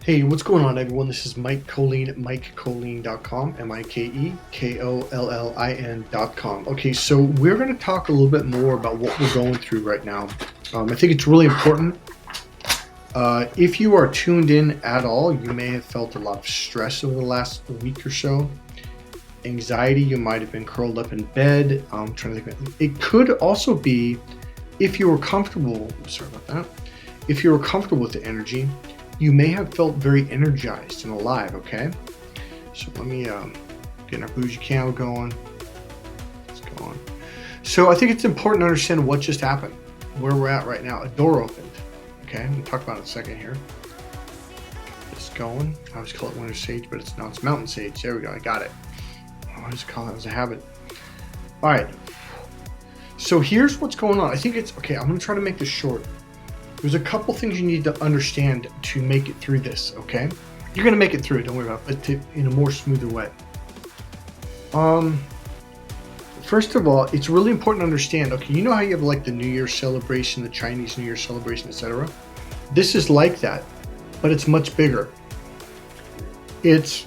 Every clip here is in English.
Hey, what's going on, everyone? This is Mike Colleen at MikeColleen.com, MikeKollin.com. Okay, so we're going to talk a little bit more about what we're going through right now. I think it's really important. If you are tuned in at all, you may have felt a lot of stress over the last week or so. Anxiety, you might have been curled up in bed. I'm trying to think. It could also be if you were comfortable. Sorry about that. If you were comfortable with the energy, you may have felt very energized and alive, okay? So let me get our bougie candle going. Let's go on. So I think it's important to understand what just happened, where we're at right now. A door opened, okay? I'm gonna talk about it in a second here. It's going. I always call it winter sage, but it's not. It's mountain sage. There we go, I got it. I just call it as a habit. All right, so here's what's going on. I think it's, okay, I'm gonna try to make this short. There's a couple things you need to understand to make it through this, okay? You're gonna make it through it, don't worry about it, but in a more smoother way. First of all, it's really important to understand, okay, you know how you have like the New Year celebration, the Chinese New Year celebration, etc.? This is like that, but it's much bigger. It's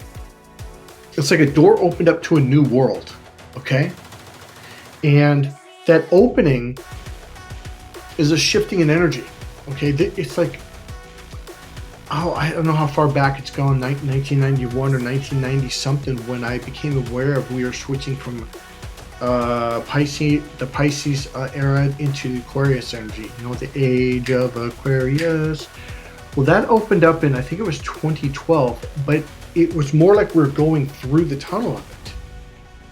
like a door opened up to a new world, okay? And that opening is a shifting in energy. Okay, it's like, oh, I don't know how far back it's gone, 1991 or 1990 something, when I became aware of we were switching from the Pisces era into Aquarius energy, you know, the age of Aquarius. Well, that opened up in, I think it was 2012, but it was more like we're going through the tunnel of it.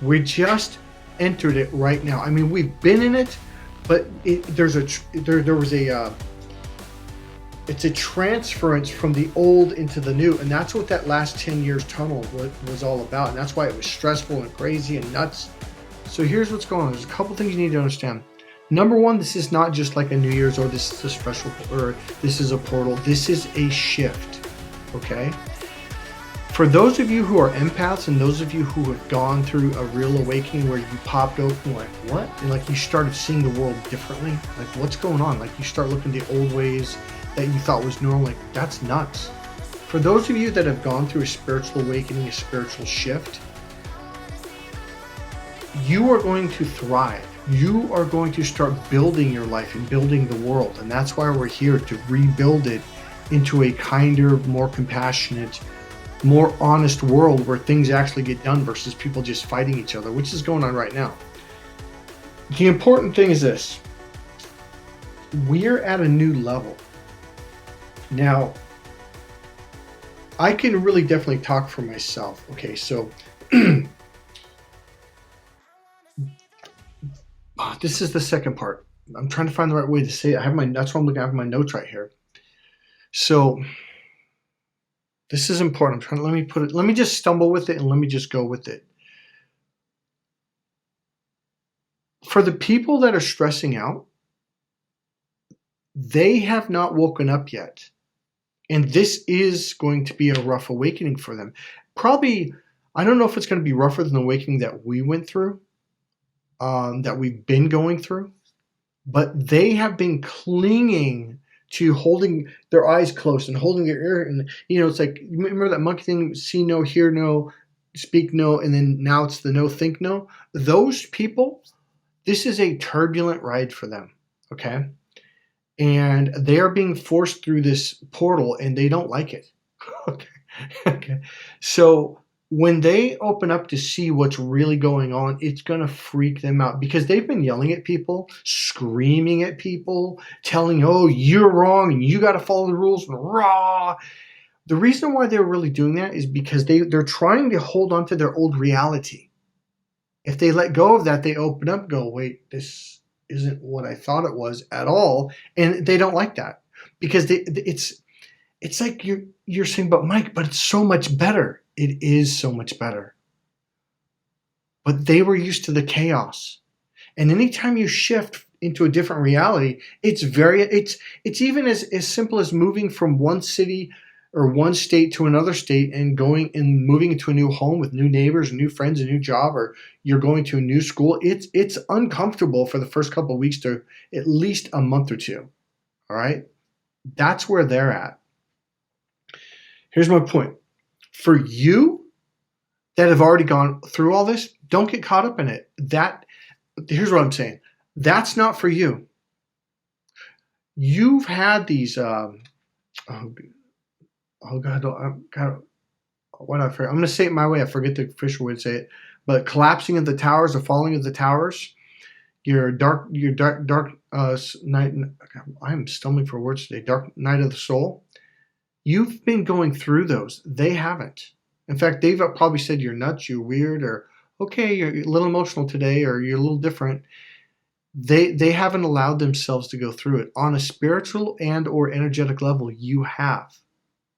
We just entered it right now. I mean, we've been in it, but there was it's a transference from the old into the new, and that's what that last 10 years tunnel was all about, and that's why it was stressful and crazy and nuts. So here's what's going on. There's a couple things you need to understand. Number one, this is not just like a New Year's, or this is a special, or this is a portal. This is a shift, okay? For those of you who are empaths, and those of you who have gone through a real awakening where you popped open like, what? And like you started seeing the world differently, like what's going on? Like you start looking at the old ways that you thought was normal, like that's nuts. For those of you that have gone through a spiritual awakening, a spiritual shift, you are going to thrive. You are going to start building your life and building the world. And that's why we're here, to rebuild it into a kinder, more compassionate, more honest world where things actually get done versus people just fighting each other, which is going on right now. The important thing is this: we're at a new level. Now, I can really definitely talk for myself. Okay, so this is the second part. I'm trying to find the right way to say it. That's why I'm looking at my notes right here. So this is important. Let me just stumble with it and let me just go with it. For the people that are stressing out, they have not woken up yet. And this is going to be a rough awakening for them. Probably, I don't know if it's going to be rougher than the awakening that we went through, that we've been going through, but they have been clinging to holding their eyes closed and holding their ear. And, you know, it's like, you remember that monkey thing, see no, hear no, speak no, and then now it's the no, think no. Those people, this is a turbulent ride for them, okay? And they are being forced through this portal and they don't like it. Okay. Okay. So when they open up to see what's really going on, it's going to freak them out because they've been yelling at people, screaming at people, telling, oh, you're wrong and you got to follow the rules. Rah. The reason why they're really doing that is because they're trying to hold on to their old reality. If they let go of that, they open up and go, wait, this isn't what I thought it was at all. And they don't like that because it's like you're saying, but Mike, but it's so much better. It is so much better. But they were used to the chaos. And anytime you shift into a different reality, it's even as simple as moving from one city or one state to another state and going and moving into a new home with new neighbors, new friends, a new job, or you're going to a new school. It's uncomfortable for the first couple of weeks to at least a month or two. All right. That's where they're at. Here's my point. For you that have already gone through all this, don't get caught up in it. Here's what I'm saying. That's not for you. You've had these, oh God, what I forget. I'm going to say it my way. I forget the official way to say it. But collapsing of the towers, the falling of the towers, your dark night. I'm stumbling for words today. Dark night of the soul. You've been going through those. They haven't. In fact, they've probably said you're nuts, you're weird, or okay, you're a little emotional today, or you're a little different. They haven't allowed themselves to go through it on a spiritual and or energetic level. You have.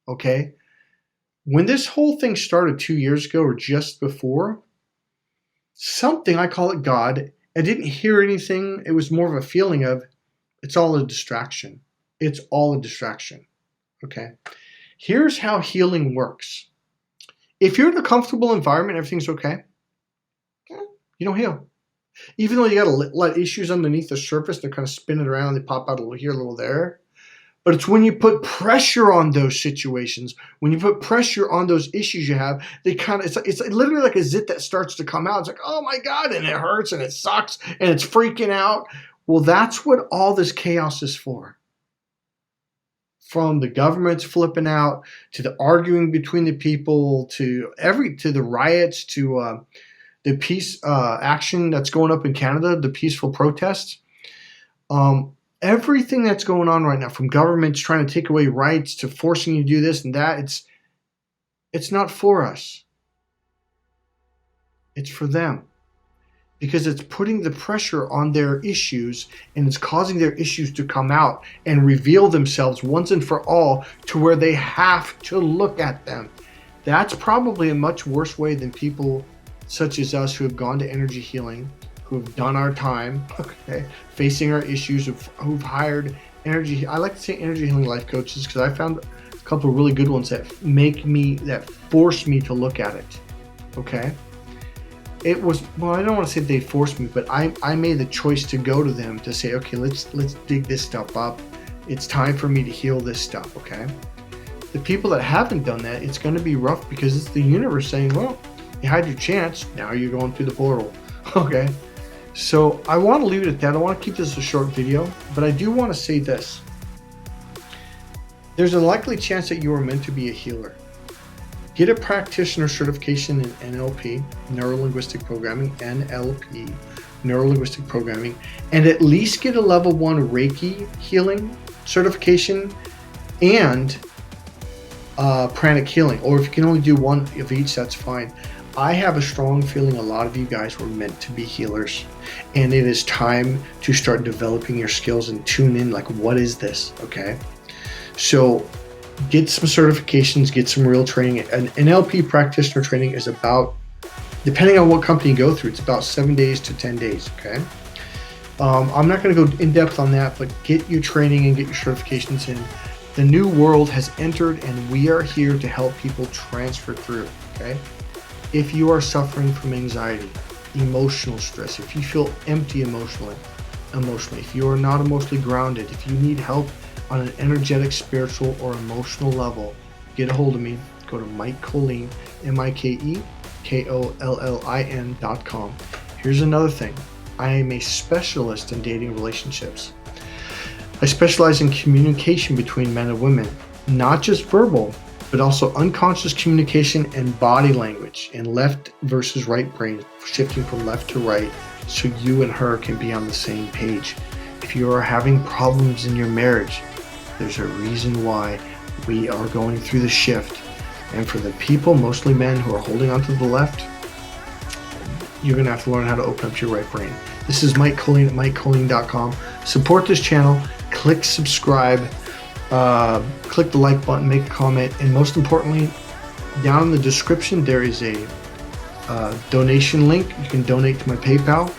Okay. When this whole thing started 2 years ago or just before, something, I call it God, I didn't hear anything. It was more of a feeling of, it's all a distraction. It's all a distraction. Okay. Here's how healing works. If you're in a comfortable environment, everything's okay. You don't heal. Even though you got to let issues underneath the surface, they're kind of spinning around, they pop out a little here, a little there. But it's when you put pressure on those situations, when you put pressure on those issues you have, it's literally like a zit that starts to come out. It's like, oh my God, and it hurts and it sucks and it's freaking out. Well, that's what all this chaos is for. From the government's flipping out, to the arguing between the people, to the riots, to the peace action that's going up in Canada, the peaceful protests. Everything that's going on right now, from governments trying to take away rights to forcing you to do this and that, it's not for us. It's for them. Because it's putting the pressure on their issues, and it's causing their issues to come out and reveal themselves once and for all to where they have to look at them. That's probably a much worse way than people such as us who have gone to energy healing, who have done our time, okay, facing our issues, who've hired energy. I like to say energy healing life coaches because I found a couple of really good ones that force me to look at it. Okay. It was, well, I don't want to say they forced me, but I made the choice to go to them to say, okay, let's dig this stuff up. It's time for me to heal this stuff. Okay. The people that haven't done that, it's going to be rough because it's the universe saying, well, you had your chance. Now you're going through the portal. Okay. So I want to leave it at that. I want to keep this a short video, but I do want to say this. There's a likely chance that you are meant to be a healer. Get a practitioner certification in NLP, Neuro-Linguistic Programming, NLP, Neuro-Linguistic Programming, and at least get a level 1 Reiki healing certification and pranic healing. Or if you can only do one of each, that's fine. I have a strong feeling a lot of you guys were meant to be healers, and it is time to start developing your skills and tune in, like, what is this? Okay. So get some certifications, get some real training. An NLP practitioner training is about, depending on what company you go through, it's about 7 days to 10 days. Okay. I'm not going to go in depth on that, but get your training and get your certifications in. The new world has entered, and we are here to help people transfer through. Okay. If you are suffering from anxiety, emotional stress, if you feel empty emotionally, if you are not emotionally grounded, if you need help on an energetic, spiritual, or emotional level, get a hold of me. Go to Mike Colleen, MikeKollin.com. Here's another thing. I am a specialist in dating relationships. I specialize in communication between men and women, not just verbal, but also unconscious communication and body language, and left versus right brain, shifting from left to right, so you and her can be on the same page. If you are having problems in your marriage, there's a reason why we are going through the shift. And for the people, mostly men, who are holding on to the left, you're going to have to learn how to open up your right brain. This is Mike Colleen at MikeColleen.com. Support this channel. Click subscribe. Click the like button, make a comment, and most importantly, down in the description there is a donation link. You can donate to my PayPal,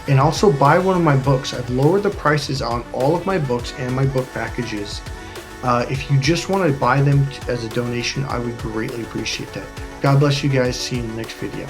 and also buy one of my books. I've lowered the prices on all of my books and my book packages. If you just want to buy them as a donation, I would greatly appreciate that. God bless you guys. See you in the next video.